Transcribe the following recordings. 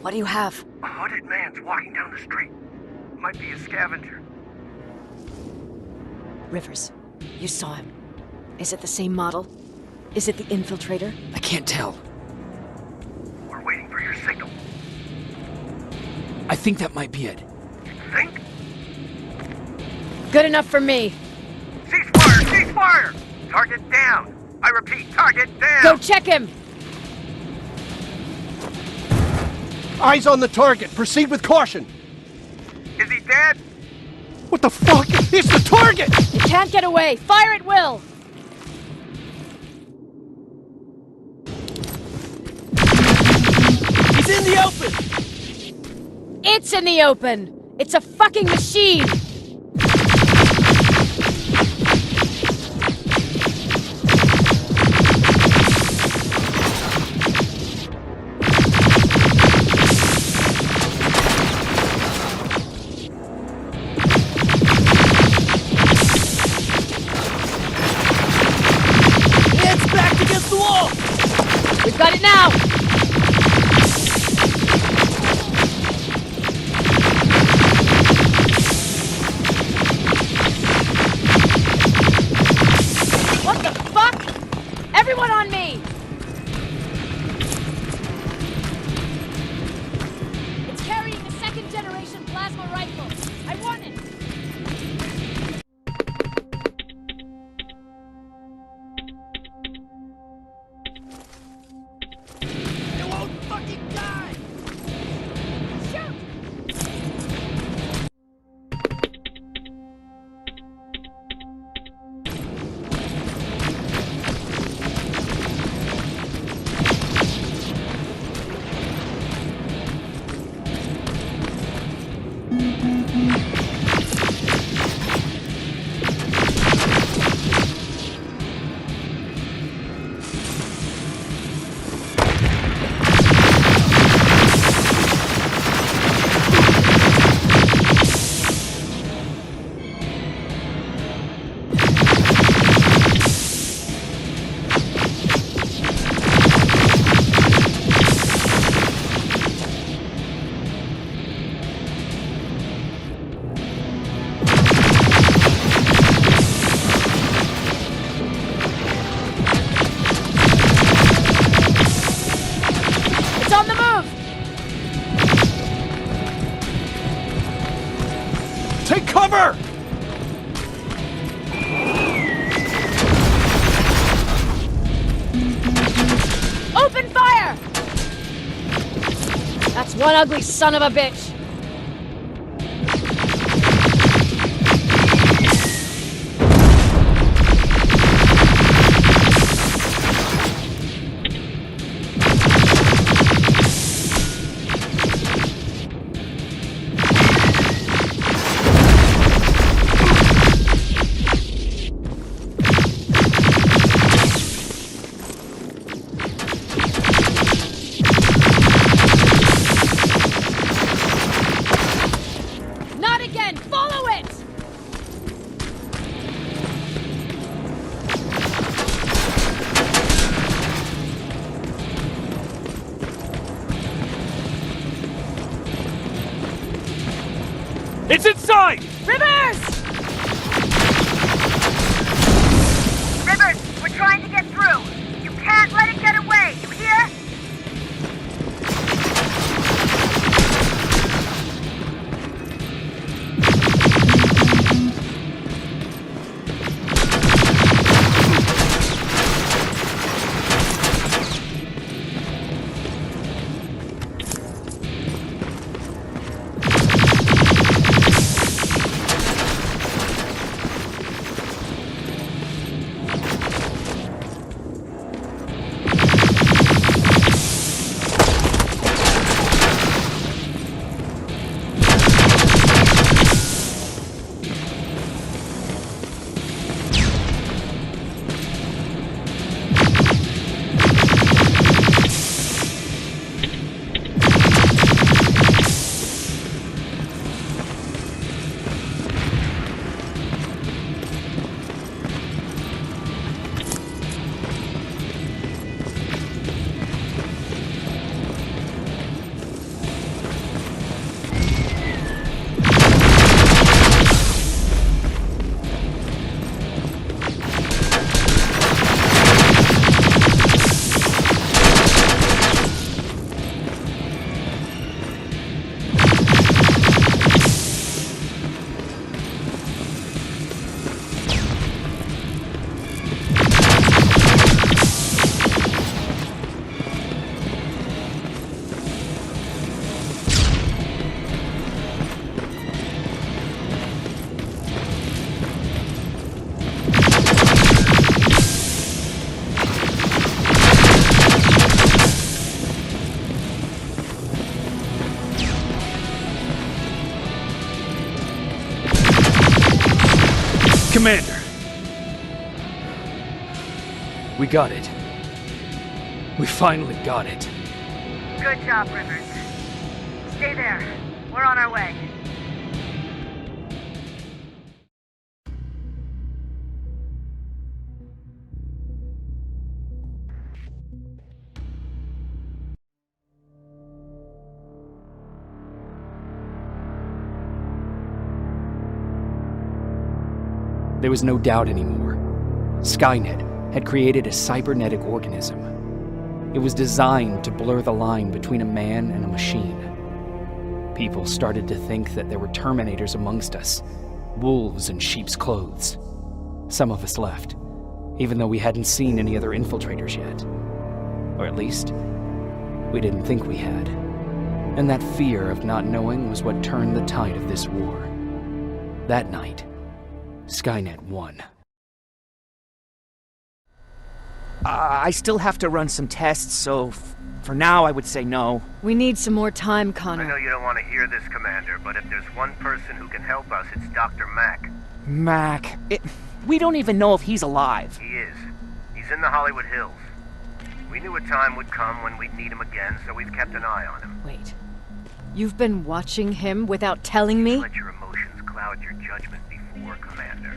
What do you have? A hooded man's walking down the street. Might be a scavenger. Rivers, you saw him. Is it the same model? Is it the infiltrator? I can't tell. We're waiting for your signal. I think that might be it. You think? Good enough for me. Cease fire! Cease fire! Target down! I repeat, target down! Go check him! Eyes on the target. Proceed with caution. Is he dead? What the fuck? It's the target! You can't get away! Fire at will! He's in the open! It's in the open! It's a fucking machine! It's backed against the wall! We've got it now! What the fuck? Everyone on me! It's carrying a second-generation plasma rifle. I want it! You won't fucking die! Shoot! It's on the move! Take cover! Open fire! That's one ugly son of a bitch! Commander! We got it. We finally got it. Good job, Rivers. Stay there. We're on our way. There was no doubt anymore. Skynet had created a cybernetic organism. It was designed to blur the line between a man and a machine. People started to think that there were Terminators amongst us, wolves in sheep's clothes. Some of us left, even though we hadn't seen any other infiltrators yet. Or at least, we didn't think we had. And that fear of not knowing was what turned the tide of this war. That night, Skynet won. I still have to run some tests, so for now I would say no. We need some more time, I know Connor. you don't want to hear this, Commander, but if there's one person who can help us, it's Dr. Mack. Mack, we don't even know if he's alive. He is. He's in the Hollywood Hills. We knew a time would come when we'd need him again, so we've kept an eye on him. Wait. You've been watching him without telling me? Let your emotions cloud your judgment before, Commander.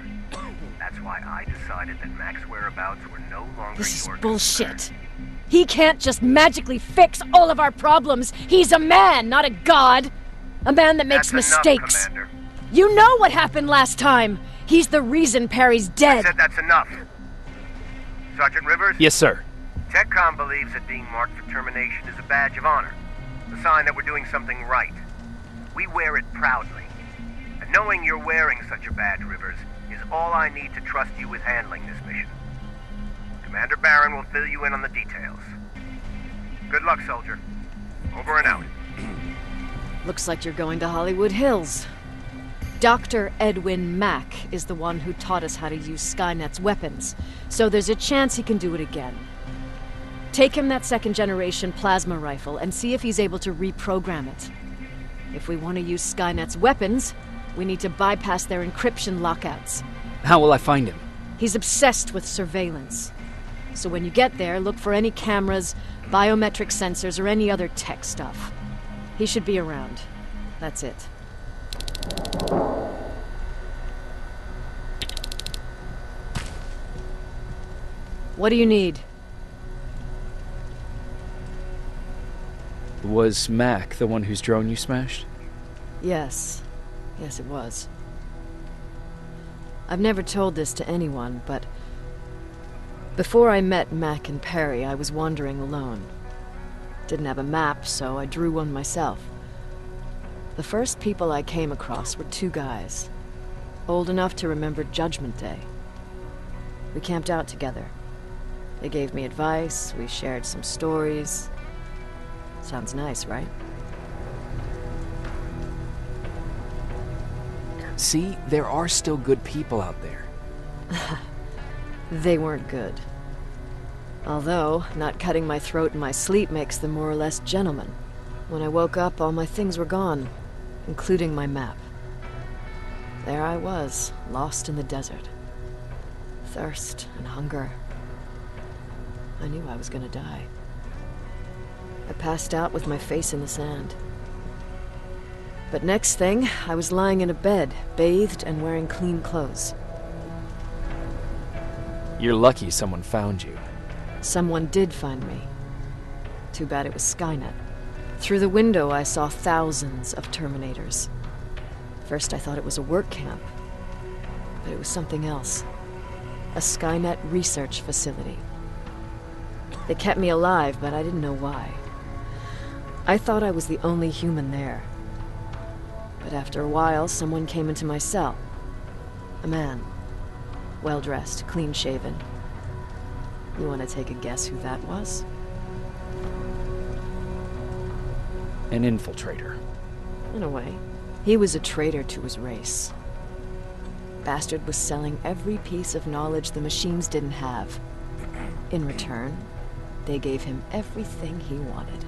That's why I decided that Mack's whereabouts were no longer This is your bullshit. concern. He can't just magically fix all of our problems. He's a man, not a god. A man that makes That's mistakes. Enough, Commander. You know what happened last time. He's the reason Perry's I dead. said that's enough. Sergeant Rivers? Yes, sir. TechCom believes that being marked for termination is a badge of honor, a sign that we're doing something right. We wear it proudly. And knowing you're wearing such a badge, Rivers, is all I need to trust you with handling this mission. Commander Barron will fill you in on the details. Good luck, soldier. Over and out. Looks like you're going to Hollywood Hills. Dr. Edwin Mack is the one who taught us how to use Skynet's weapons, so there's a chance he can do it again. Take him that second-generation plasma rifle and see if he's able to reprogram it. If we want to use Skynet's weapons, we need to bypass their encryption lockouts. How will I find him? He's obsessed with surveillance. So when you get there, look for any cameras, biometric sensors, or any other tech stuff. He should be around. That's it. What do you need? Was Mack the one whose drone you smashed? Yes. Yes, it was. I've never told this to anyone, but before I met Mack and Perry, I was wandering alone. Didn't have a map, so I drew one myself. The first people I came across were two guys, old enough to remember Judgment Day. We camped out together. They gave me advice, we shared some stories. Sounds nice, right? See, there are still good people out there. They weren't good. Although, not cutting my throat in my sleep makes them more or less gentlemen. When I woke up, all my things were gone, including my map. There I was, lost in the desert. Thirst and hunger. I knew I was gonna die. I passed out with my face in the sand. But next thing, I was lying in a bed, bathed and wearing clean clothes. You're lucky someone found you. Someone did find me. Too bad it was Skynet. Through the window, I saw thousands of Terminators. First, I thought it was a work camp. But it was something else. A Skynet research facility. They kept me alive, but I didn't know why. I thought I was the only human there. But after a while, someone came into my cell. A man. Well-dressed, clean-shaven. You want to take a guess who that was? An infiltrator. In a way. He was a traitor to his race. Bastard was selling every piece of knowledge the machines didn't have. In return, they gave him everything he wanted.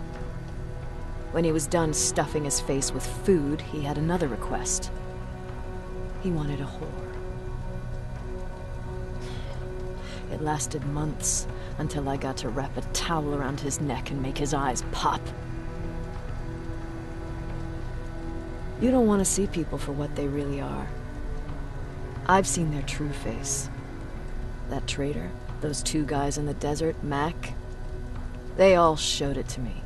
When he was done stuffing his face with food, he had another request. He wanted a whore. It lasted months, until I got to wrap a towel around his neck and make his eyes pop. You don't want to see people for what they really are. I've seen their true face. That traitor, those two guys in the desert, Mack, they all showed it to me.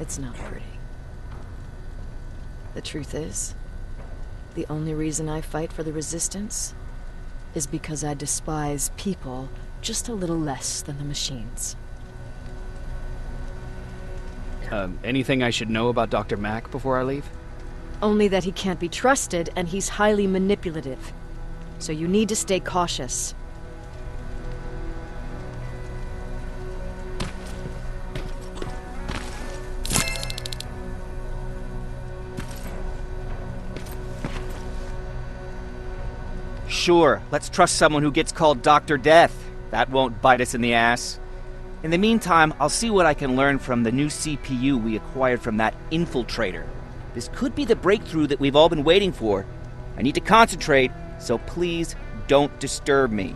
It's not pretty. The truth is, the only reason I fight for the Resistance is because I despise people just a little less than the machines. Anything I should know about Dr. Mack before I leave? Only that he can't be trusted and he's highly manipulative. So you need to stay cautious. Sure, let's trust someone who gets called Dr. Death. That won't bite us in the ass. In the meantime, I'll see what I can learn from the new CPU we acquired from that infiltrator. This could be the breakthrough that we've all been waiting for. I need to concentrate, so please don't disturb me.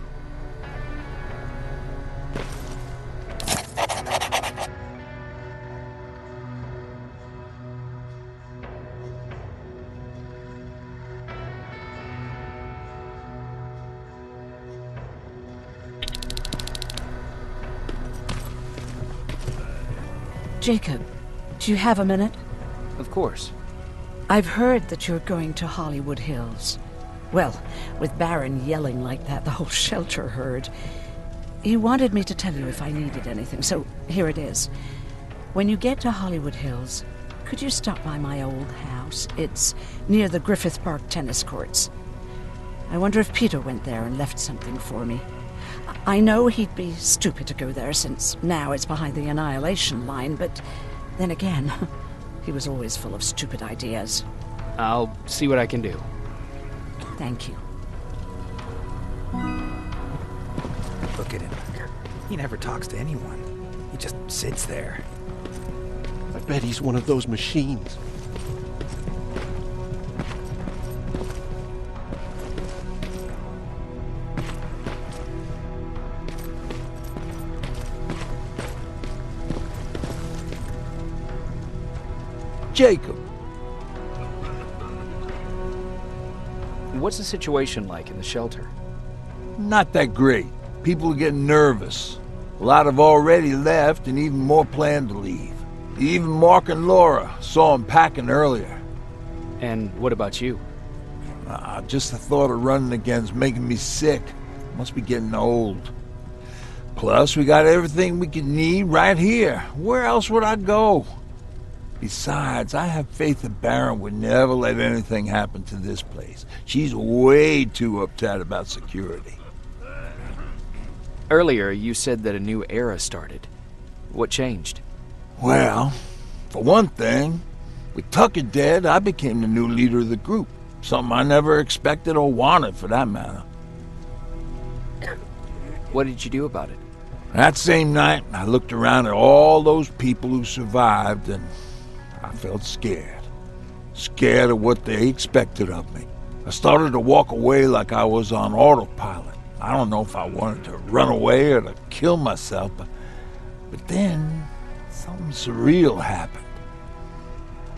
Jacob, do you have a minute? Of course. I've heard that you're going to Hollywood Hills. Well, with Baron yelling like that, the whole shelter heard. He wanted me to tell you if I needed anything, so here it is. When you get to Hollywood Hills, could you stop by my old house? It's near the Griffith Park tennis courts. I wonder if Peter went there and left something for me. I know he'd be stupid to go there, since now it's behind the Annihilation Line, but then again, he was always full of stupid ideas. I'll see what I can do. Thank you. Look at him. He never talks to anyone. He just sits there. I bet he's one of those machines. Jacob. What's the situation like in the shelter? Not that great. People are getting nervous. A lot have already left, and even more plan to leave. Even Mark and Laura saw him packing earlier. And what about you? Just the thought of running again's making me sick. Must be getting old. Plus, we got everything we could need right here. Where else would I go? Besides, I have faith that Baron would never let anything happen to this place. She's way too uptight about security. Earlier, you said that a new era started. What changed? Well, for one thing, with Tucker dead, I became the new leader of the group. Something I never expected or wanted, for that matter. What did you do about it? That same night, I looked around at all those people who survived, and I felt scared. Scared of what they expected of me. I started to walk away like I was on autopilot. I don't know if I wanted to run away or to kill myself, but then something surreal happened.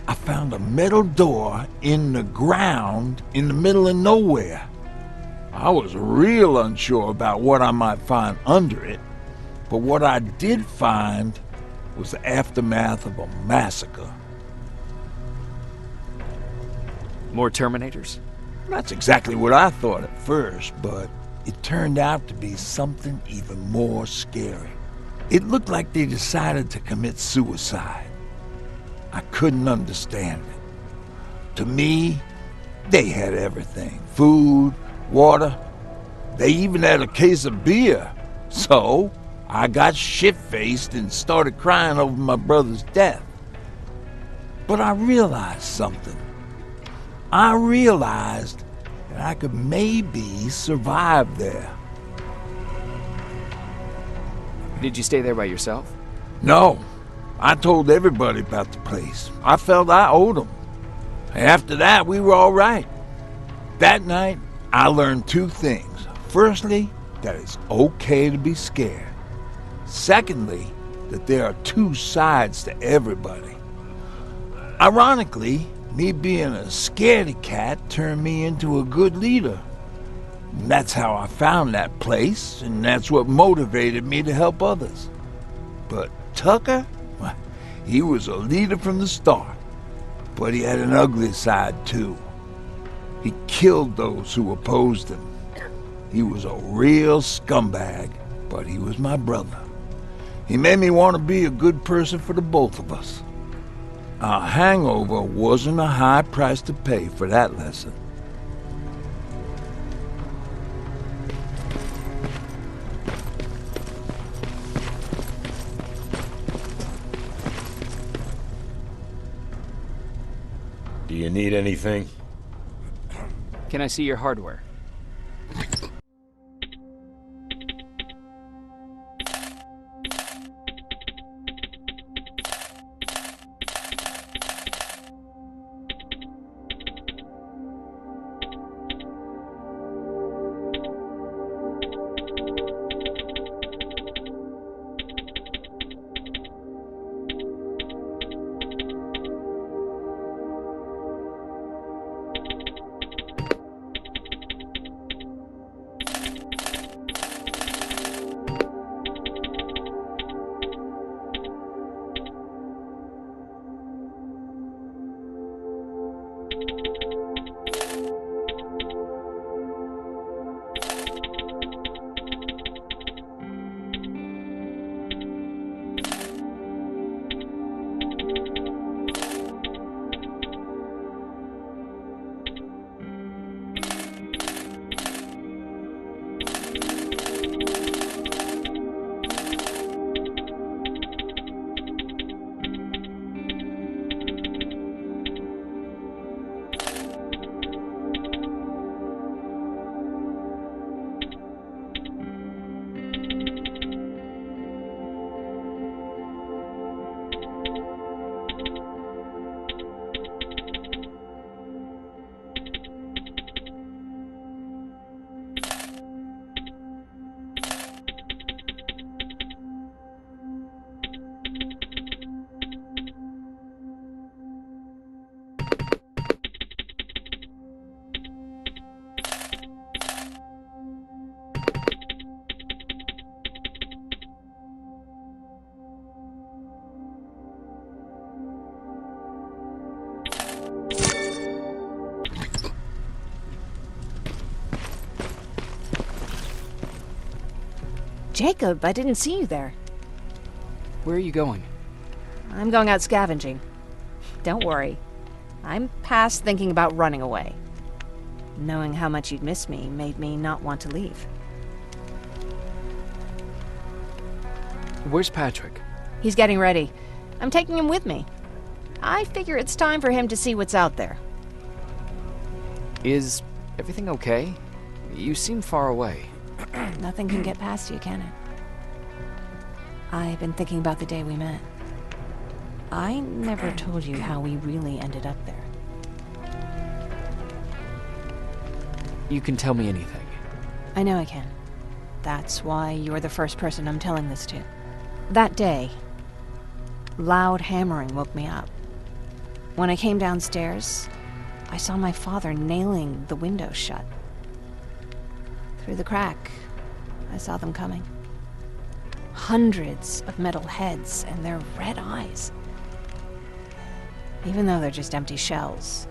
I found a metal door in the ground in the middle of nowhere. I was real unsure about what I might find under it, but what I did find was the aftermath of a massacre. More Terminators? That's exactly what I thought at first, but it turned out to be something even more scary. It looked like they decided to commit suicide. I couldn't understand it. To me, they had everything. Food, water. They even had a case of beer. So, I got shit-faced and started crying over my brother's death. But I realized something. I realized that I could maybe survive there. Did you stay there by yourself? No. I told everybody about the place. I felt I owed them. After that, we were all right. That night, I learned two things. Firstly, that it's okay to be scared. Secondly, that there are two sides to everybody. Ironically, me being a scaredy cat turned me into a good leader. And that's how I found that place, and that's what motivated me to help others. But Tucker, well, he was a leader from the start, but he had an ugly side too. He killed those who opposed him. He was a real scumbag, but he was my brother. He made me want to be a good person for the both of us. Our hangover wasn't a high price to pay for that lesson. Do you need anything? Can I see your hardware? Jacob, I didn't see you there. Where are you going? I'm going out scavenging. Don't worry. I'm past thinking about running away. Knowing how much you'd miss me made me not want to leave. Where's Patrick? He's getting ready. I'm taking him with me. I figure it's time for him to see what's out there. Is everything okay? You seem far away. Nothing can get past you, can it? I've been thinking about the day we met. I never told you how we really ended up there. You can tell me anything. I know I can. That's why you're the first person I'm telling this to. That day, loud hammering woke me up. When I came downstairs, I saw my father nailing the window shut. Through the crack, I saw them coming. Hundreds of metal heads and their red eyes. Even though they're just empty shells,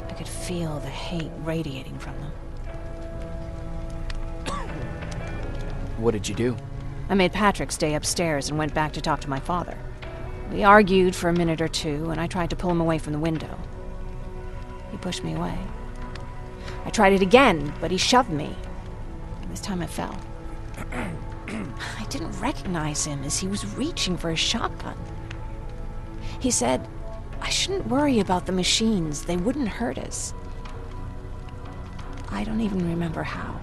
I could feel the hate radiating from them. What did you do? I made Patrick stay upstairs and went back to talk to my father. We argued for a minute or two, and I tried to pull him away from the window. He pushed me away. I tried it again, but he shoved me. And this time I fell. I didn't recognize him as he was reaching for his shotgun. He said, I shouldn't worry about the machines. They wouldn't hurt us. I don't even remember how.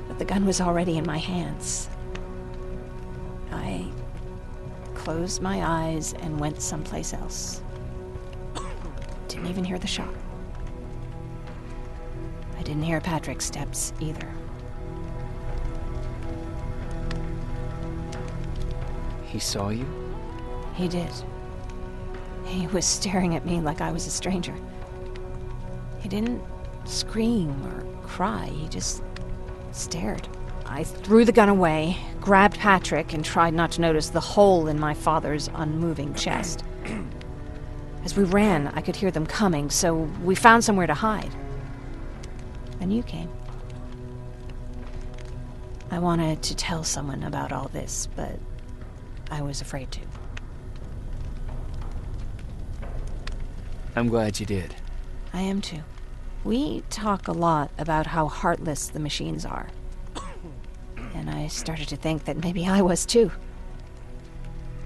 But the gun was already in my hands. I closed my eyes and went someplace else. Didn't even hear the shot. I didn't hear Patrick's steps either. He saw you? He did. He was staring at me like I was a stranger. He didn't scream or cry, he just stared. I threw the gun away, grabbed Patrick, and tried not to notice the hole in my father's unmoving chest. As we ran, I could hear them coming, so we found somewhere to hide. Then you came. I wanted to tell someone about all this, but I was afraid to. I'm glad you did. I am too. We talk a lot about how heartless the machines are. And I started to think that maybe I was too.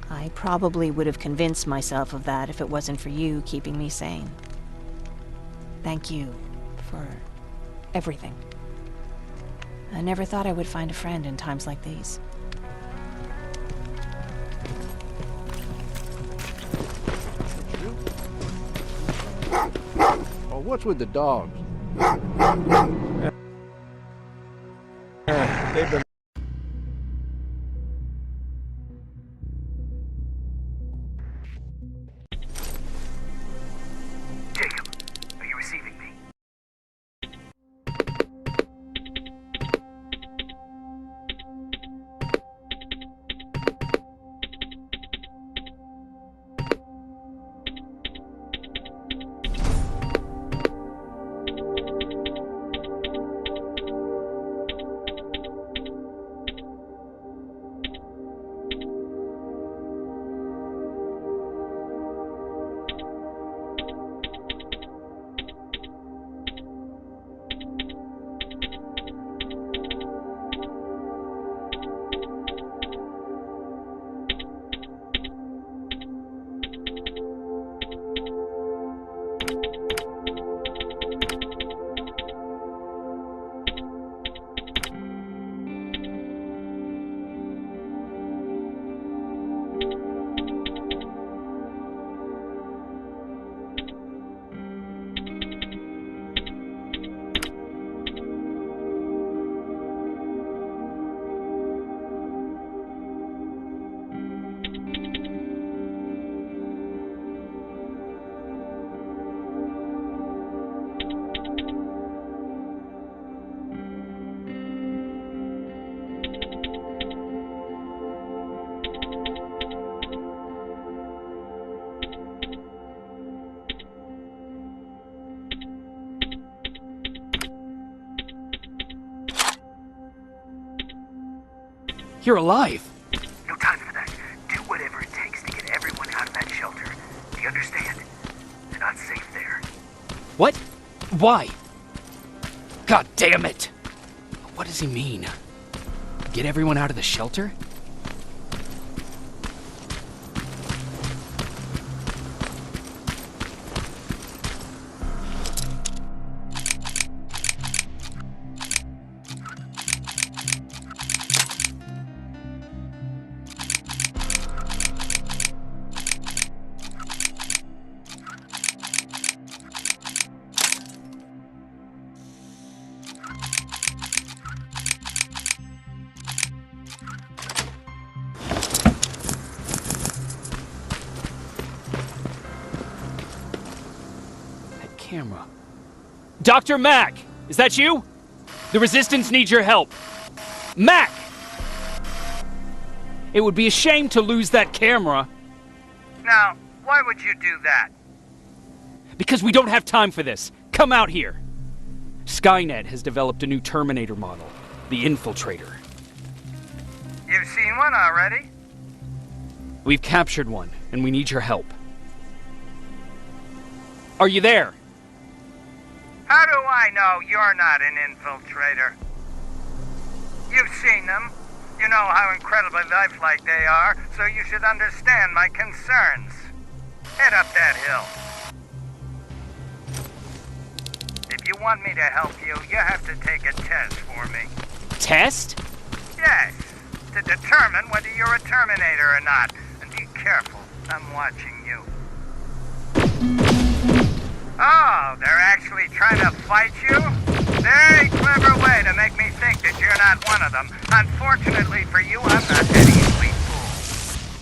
I probably would have convinced myself of that if it wasn't for you keeping me sane. Thank you for everything. I never thought I would find a friend in times like these. Oh, what's with the dogs? They've been... Jacob, are you receiving me? You're alive! No time for that. Do whatever it takes to get everyone out of that shelter. Do you understand? They're not safe there. What? Why? God damn it! What does he mean? Get everyone out of the shelter? Camera. Dr. Mack! Is that you? The Resistance needs your help. Mack! It would be a shame to lose that camera. Now, why would you do that? Because we don't have time for this. Come out here. Skynet has developed a new Terminator model, the Infiltrator. You've seen one already? We've captured one, and we need your help. Are you there? How do I know you're not an infiltrator? You've seen them. You know how incredibly lifelike they are, so you should understand my concerns. Head up that hill. If you want me to help you, you have to take a test for me. Test? Yes, to determine whether you're a Terminator or not. And be careful, I'm watching you. Oh, they're actually trying to fight you? Very clever way to make me think that you're not one of them. Unfortunately for you, I'm not that easily fooled.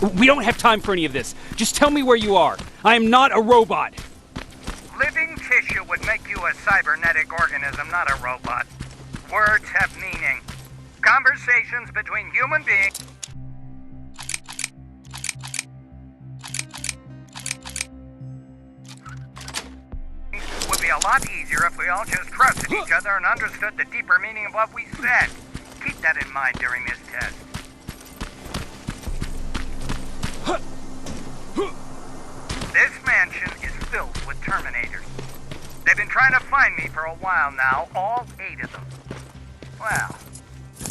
We don't have time for any of this. Just tell me where you are. I am not a robot. Living tissue would make you a cybernetic organism, not a robot. Words have meaning. Conversations between human beings would be a lot easier if we all just trusted each other and understood the deeper meaning of what we said. Keep that in mind during this test. This mansion is filled with Terminators. They've been trying to find me for a while now, all 8 of them. Well,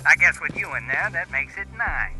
I guess with you in there, that makes it 9.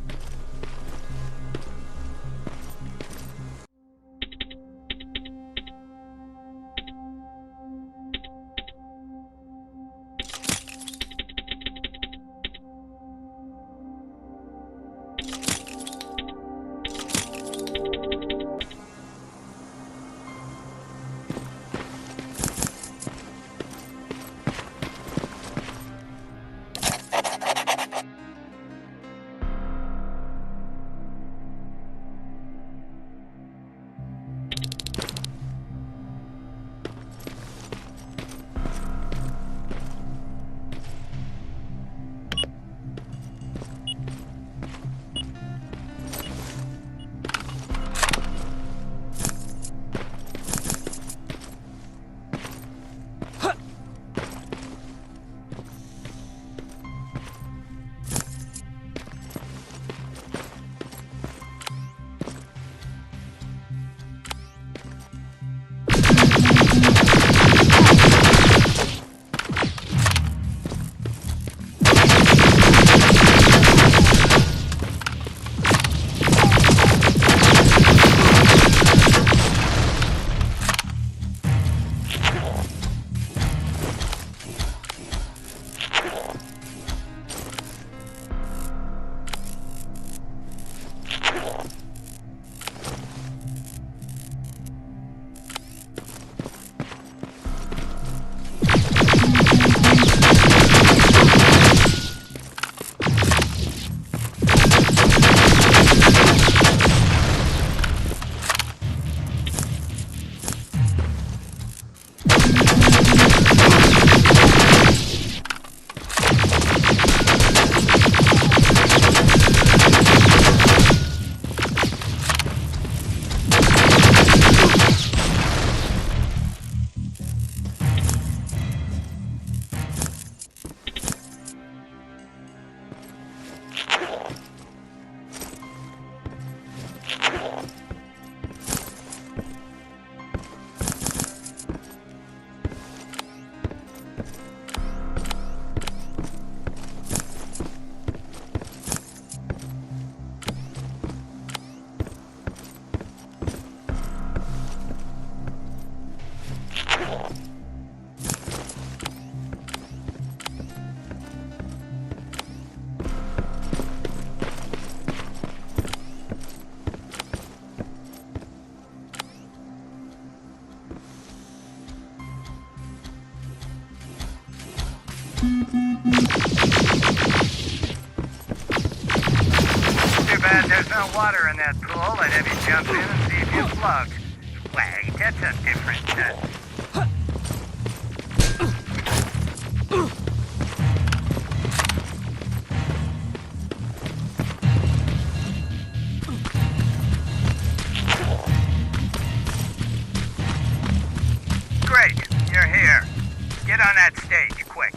There's no water in that pool. I'd have you jump in and see if you float. Wait, that's a different Great, you're here. Get on that stage, quick.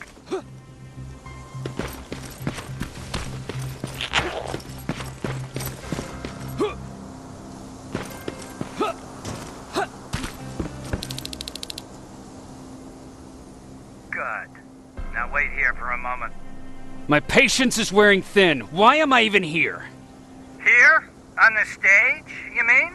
Wait here for a moment. My patience is wearing thin. Why am I even here? Here? On the stage, you mean?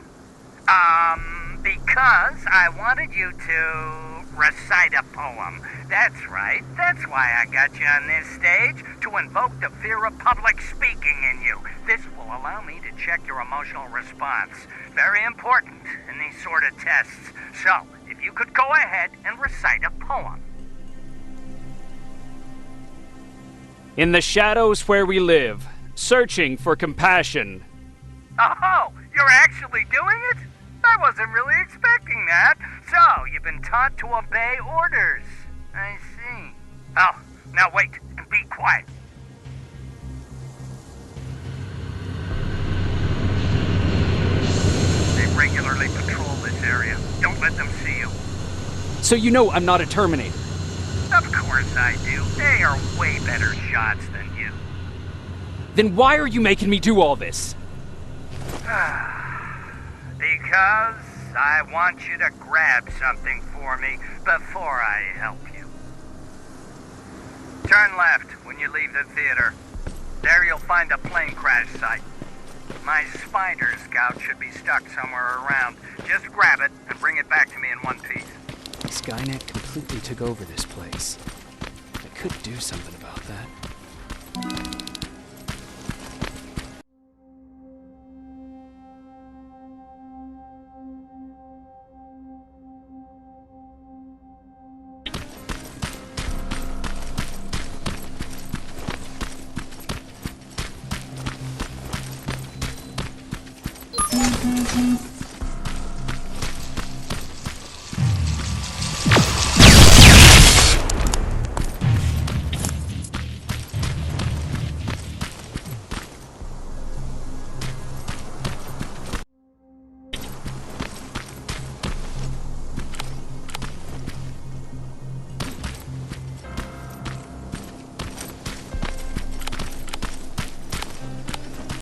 Because I wanted you to recite a poem. That's right. That's why I got you on this stage, to invoke the fear of public speaking in you. This will allow me to check your emotional response. Very important in these sort of tests. So, if you could go ahead and recite a poem. In the shadows where we live, searching for compassion. Oh, You're actually doing it? I wasn't really expecting that. So, you've been taught to obey orders. I see. Oh, now wait, and be quiet. They regularly patrol this area. Don't let them see you. So you know I'm not a Terminator? Of course I do. They are way better shots than you. Then why are you making me do all this? Because I want you to grab something for me before I help you. Turn left when you leave the theater. There you'll find a plane crash site. My spider scout should be stuck somewhere around. Just grab it and bring it back to me in one piece. Skynet completely took over this place. I could do something about that.